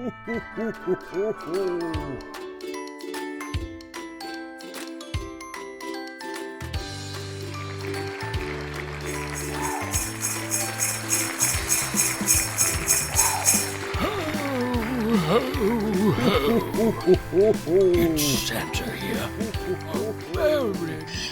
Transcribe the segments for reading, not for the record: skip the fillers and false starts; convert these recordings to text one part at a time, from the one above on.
It's Santa here.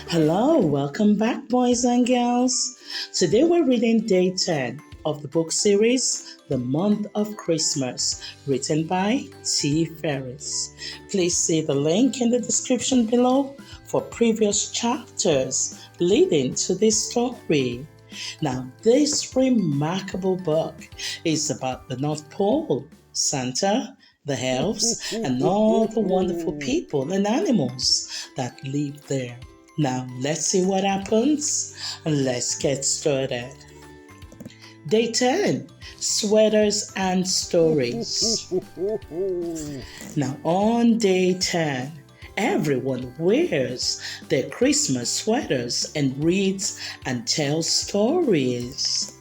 Hello, welcome back, boys and girls. Today we're reading day 10 of the book series, The Month of Christmas, written by T.Ferries. Please see the link in the description below for previous chapters leading to this story. Now, this remarkable book is about the North Pole, Santa, the elves, and all the wonderful people and animals that live there. Now, let's see what happens. Let's get started. Day 10, Sweaters and Stories. Now, on day 10, everyone wears their Christmas sweaters and reads and tells stories.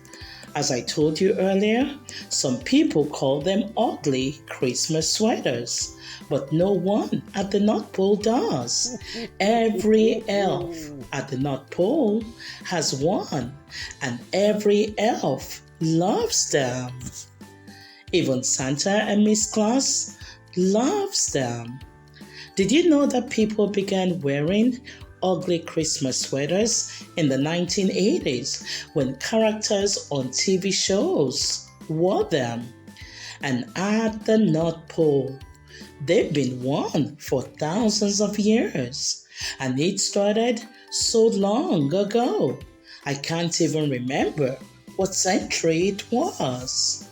As I told you earlier, some people call them ugly Christmas sweaters, but no one at the North Pole does. Every elf at the North Pole has one, and every elf loves them. Even Santa and Miss Claus loves them. Did you know that people began wearing ugly Christmas sweaters in the 1980s when characters on TV shows wore them? And at the North Pole, they've been worn for thousands of years, and it started so long ago. I can't even remember what century it was.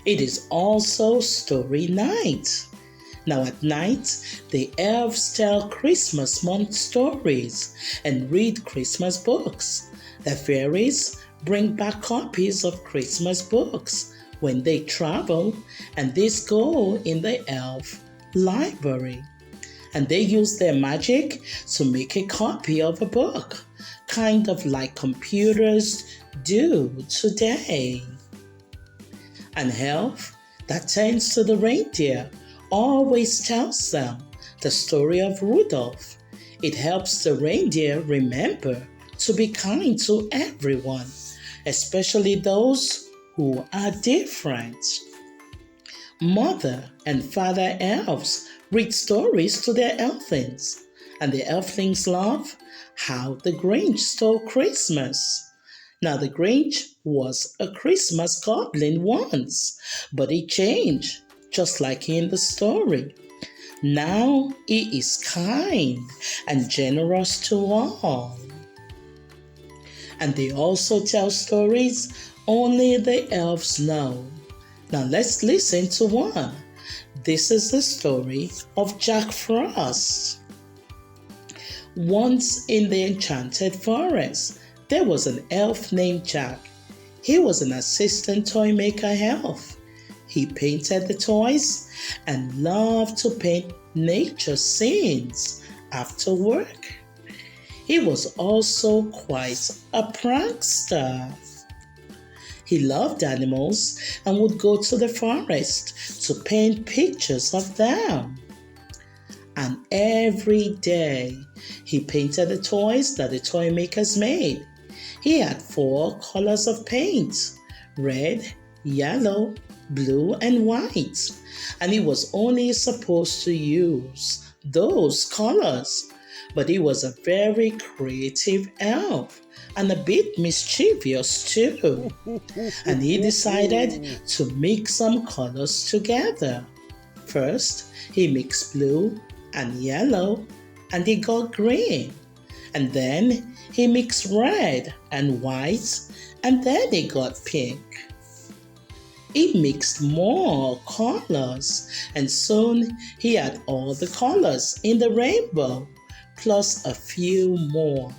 It is also story night. Now at night, the elves tell Christmas month stories and read Christmas books. The fairies bring back copies of Christmas books when they travel, and these go in the elf library. And they use their magic to make a copy of a book, kind of like computers do today. An elf that tends to the reindeer always tells them the story of Rudolph. It helps the reindeer remember to be kind to everyone, especially those who are different. Mother and father elves read stories to their elflings, and the elflings love how the Grinch stole Christmas. Now, the Grinch was a Christmas goblin once, but he changed, just like in the story. Now he is kind and generous to all. And they also tell stories only the elves know. Now let's listen to one. This is the story of Jack Frost. Once in the enchanted forest, there was an elf named Jack. He was an assistant toy maker elf. He painted the toys and loved to paint nature scenes after work. He was also quite a prankster. He loved animals and would go to the forest to paint pictures of them. And every day he painted the toys that the toy makers made. He had 4 colors of paint: red, yellow, blue, and white. And he was only supposed to use those colors. But he was a very creative elf and a bit mischievous too. And he decided to mix some colors together. First, he mixed blue and yellow, and he got green. And then he mixed red and white, and then he got pink. He mixed more colors, and soon he had all the colors in the rainbow, plus a few more.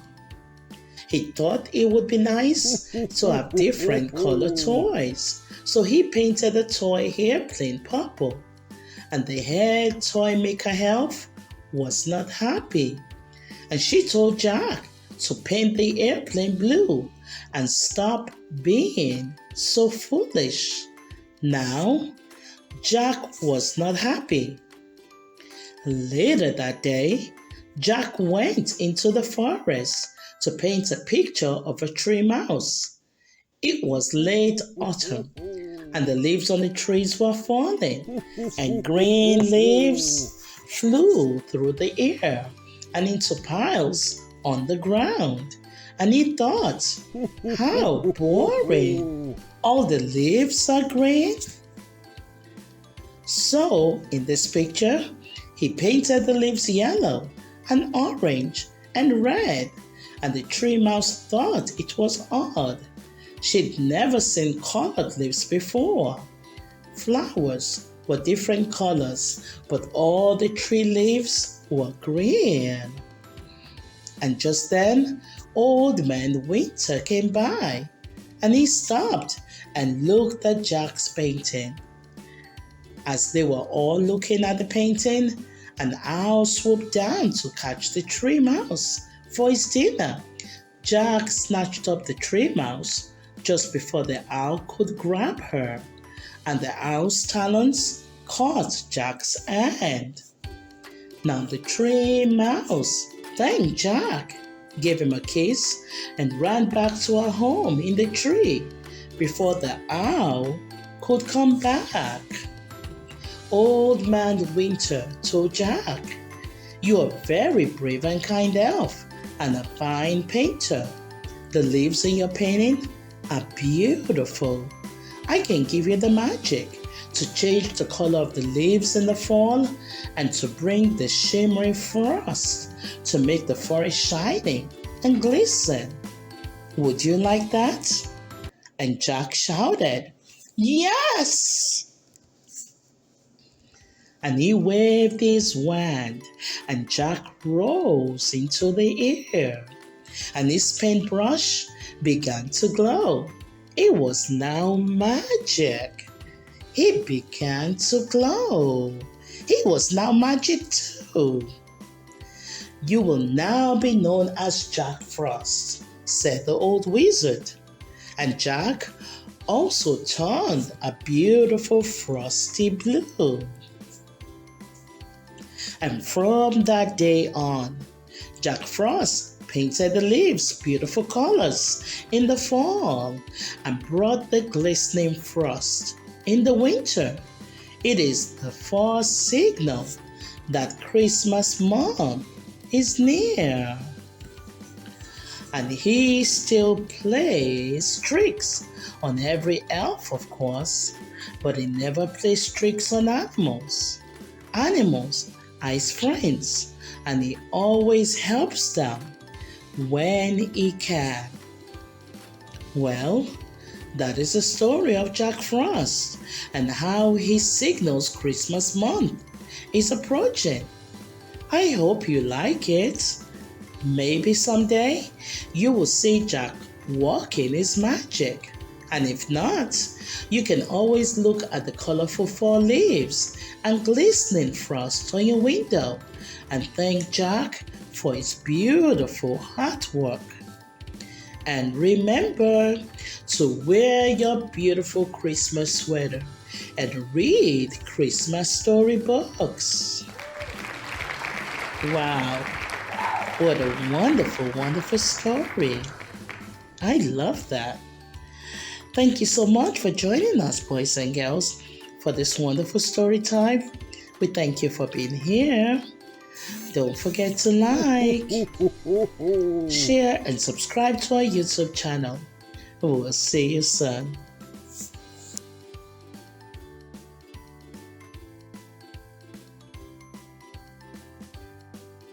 He thought it would be nice to have different color toys, so he painted the toy airplane purple. And the head toy maker elf was not happy, and she told Jack to paint the airplane blue and stop being so foolish. Now, Jack was not happy. Later that day, Jack went into the forest to paint a picture of a tree mouse. It was late autumn, and the leaves on the trees were falling, and green leaves flew through the air and into piles on the ground. And he thought, how boring! All the leaves are green. So, in this picture, he painted the leaves yellow and orange and red, and the tree mouse thought it was odd. She'd never seen colored leaves before. Flowers were different colors, but all the tree leaves were green. And just then, Old Man Winter came by, and he stopped and looked at Jack's painting. As they were all looking at the painting, an owl swooped down to catch the tree mouse for his dinner. Jack snatched up the tree mouse just before the owl could grab her, and the owl's talons caught Jack's hand. Now the tree mouse thanked Jack, gave him a kiss, and ran back to her home in the tree before the owl could come back. Old Man Winter told Jack, "You are a very brave and kind elf and a fine painter. The leaves in your painting are beautiful. I can give you the magic to change the color of the leaves in the fall and to bring the shimmering frost to make the forest shining and glisten. Would you like that?" And Jack shouted, "Yes!" And he waved his wand, and Jack rose into the air, and his paintbrush began to glow. It was now magic. He began to glow. He was now magic too. "You will now be known as Jack Frost," said the old wizard. And Jack also turned a beautiful frosty blue. And from that day on, Jack Frost painted the leaves beautiful colors in the fall and brought the glistening frost in the winter. It is the first signal that Christmas month is near. And he still plays tricks on every elf, of course, but he never plays tricks on animals. Animals are his friends, and he always helps them when he can. Well, that is the story of Jack Frost and how he signals Christmas month is approaching. I hope you like it. Maybe someday you will see Jack working his magic. And if not, you can always look at the colorful fall leaves and glistening frost on your window and thank Jack for his beautiful artwork. And remember to wear your beautiful Christmas sweater and read Christmas storybooks. Wow, what a wonderful, wonderful story. I love that. Thank you so much for joining us, boys and girls, for this wonderful story time. We thank you for being here. Don't forget to like, share, and subscribe to our YouTube channel. We will see you soon.